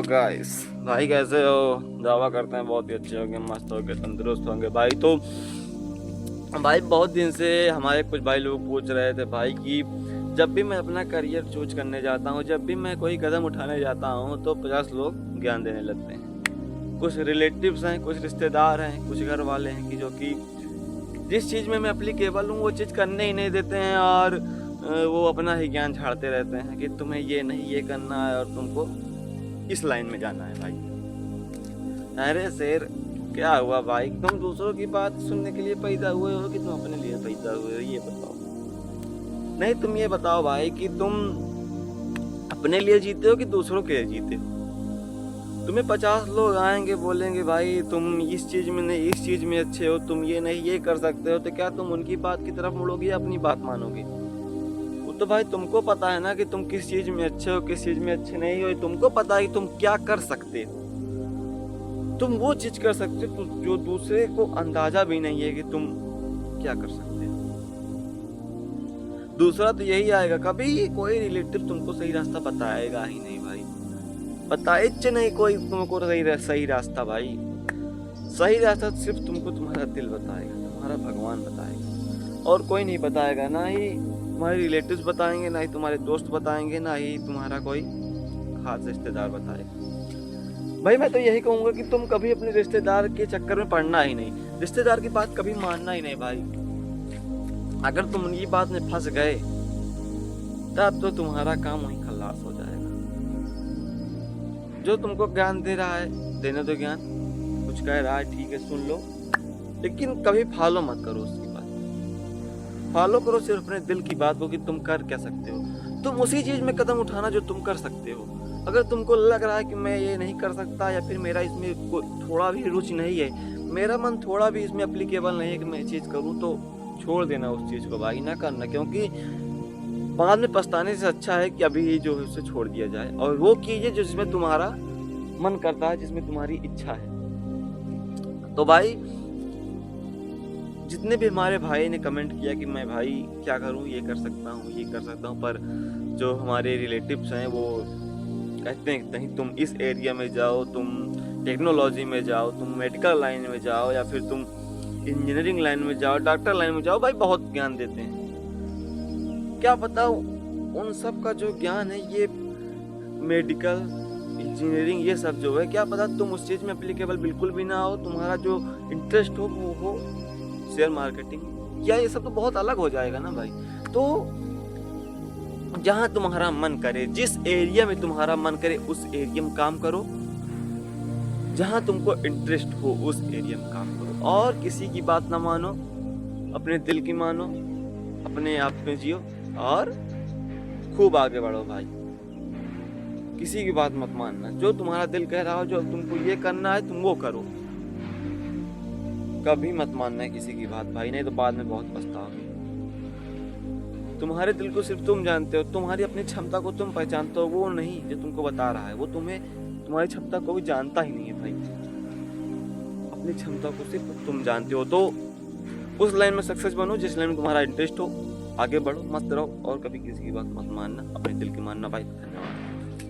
Hello guys, भाई कैसे हो? दावा करते हैं बहुत ही अच्छे होंगे, मस्त होंगे, तंदुरुस्त होंगे भाई। तो भाई बहुत दिन से हमारे कुछ भाई लोग पूछ रहे थे भाई कि जब भी मैं अपना करियर चूज करने जाता हूँ, जब भी मैं कोई कदम उठाने जाता हूँ तो 50 लोग ज्ञान देने लगते हैं। कुछ रिलेटिव्स हैं, कुछ रिश्तेदार हैं, कुछ घर वाले हैं कि जो कि जिस चीज़ में मैं एप्लीकेबल हूँ वो चीज़ करने ही नहीं देते हैं और वो अपना ही ज्ञान झाड़ते रहते हैं कि तुम्हें ये नहीं ये करना है और तुमको इस लाइन में जाना है भाई। अरे शेर, क्या हुआ भाई? तुम दूसरों की बात सुनने के लिए पैदा हुए हो कि तुम अपने लिए पैदा हुए हो, ये बताओ। नहीं, तुम ये बताओ भाई कि तुम अपने लिए जीते हो कि दूसरों के लिए जीते हो? तुम्हें 50 लोग आएंगे बोलेंगे भाई तुम इस चीज में नहीं इस चीज में अच्छे हो, तुम ये नहीं ये कर सकते हो, तो क्या तुम उनकी बात की तरफ मुड़ोगे या अपनी बात मानोगे? वो तो भाई तुमको पता है ना कि तुम किस चीज में अच्छे हो, किस चीज में अच्छे नहीं हो। तुमको पता है कि तुम क्या कर सकते हो। तुम वो चीज कर सकते हो जो दूसरे को अंदाजा भी नहीं है कि तुम क्या कर सकते हो। दूसरा तो यही आएगा, कभी कोई रिलेटिव तुमको सही रास्ता बताएगा ही नहीं भाई। बताइच नहीं कोई तुमको सही रास्ता भाई। सही रास्ता सिर्फ तुमको तुम्हारा दिल बताएगा, तुम्हारा भगवान बताएगा, और कोई नहीं बताएगा। ना ही तुम्हारे रिलेटिव्स बताएंगे, ना ही तुम्हारे दोस्त बताएंगे, ना ही तुम्हारा कोई खास रिश्तेदार बताएगा। भाई मैं तो यही कहूंगा कि तुम कभी अपने रिश्तेदार के चक्कर में पड़ना ही नहीं, रिश्तेदार की बात कभी मानना ही नहीं भाई। अगर तुम उनकी बात में फंस गए तब तो तुम्हारा काम वहीं खल्लास हो जाएगा। जो तुमको ज्ञान दे रहा है देने दो ज्ञान, कुछ कह रहा है ठीक है सुन लो, लेकिन कभी फॉलो मत करो उसकी बात। फॉलो करो सिर्फ अपने दिल की बात को कि तुम कर क्या सकते हो। तुम उसी चीज में कदम उठाना जो तुम कर सकते हो। अगर तुमको लग रहा है कि मैं ये नहीं कर सकता, या फिर मेरा इसमें थोड़ा भी रुचि नहीं है, मेरा मन थोड़ा भी इसमें एप्लीकेबल नहीं है कि मैं ये चीज़ करूँ, तो छोड़ देना उस चीज़ को भाई, ना करना। क्योंकि बाद में पछताने से अच्छा है कि अभी जो है उसे छोड़ दिया जाए और वो कीजिए जिसमें तुम्हारा मन करता है, जिसमें तुम्हारी इच्छा है। तो भाई जितने भी हमारे भाई ने कमेंट किया कि मैं भाई क्या करूँ, ये कर सकता हूँ ये कर सकता हूँ, पर जो हमारे रिलेटिव्स हैं वो कहते हैं नहीं तुम इस एरिया में जाओ, तुम टेक्नोलॉजी में जाओ, तुम मेडिकल लाइन में जाओ, या फिर तुम इंजीनियरिंग लाइन में जाओ, डॉक्टर लाइन में जाओ। भाई बहुत ज्ञान देते हैं, क्या पता उन सब का जो ज्ञान है ये मेडिकल इंजीनियरिंग ये सब जो है, क्या पता तुम उस चीज़ में एप्लीकेबल बिल्कुल भी ना हो। तुम्हारा जो इंटरेस्ट हो वो हो शेयर मार्केटिंग, या ये सब तो बहुत अलग हो जाएगा ना भाई। तो जहां तुम्हारा मन करे, जिस एरिया में तुम्हारा मन करे उस एरिया में काम करो, जहां तुमको इंटरेस्ट हो उस एरिया में काम करो, और किसी की बात ना मानो, अपने दिल की मानो, अपने आप में जियो और खूब आगे बढ़ो भाई। किसी की बात मत मानना, जो तुम्हारा दिल कह रहा हो, जो तुमको ये करना है तुम वो करो। कभी मत मानना है किसी की बात भाई, नहीं तो बाद में बहुत पछताओगे। तुम्हारे दिल को सिर्फ तुम जानते हो, तुम्हारी अपनी क्षमता को तुम पहचानते हो, वो नहीं जो तुमको बता रहा है। वो तुम्हें तुम्हारी क्षमता को भी जानता ही नहीं है भाई। अपनी क्षमता को सिर्फ तुम जानते हो। तो उस लाइन में सक्सेस बनो जिस लाइन में तुम्हारा इंटरेस्ट हो, आगे बढ़ो, मस्त रहो, और कभी किसी की बात मत मानना, अपने दिल की मानना भाई। धन्यवाद।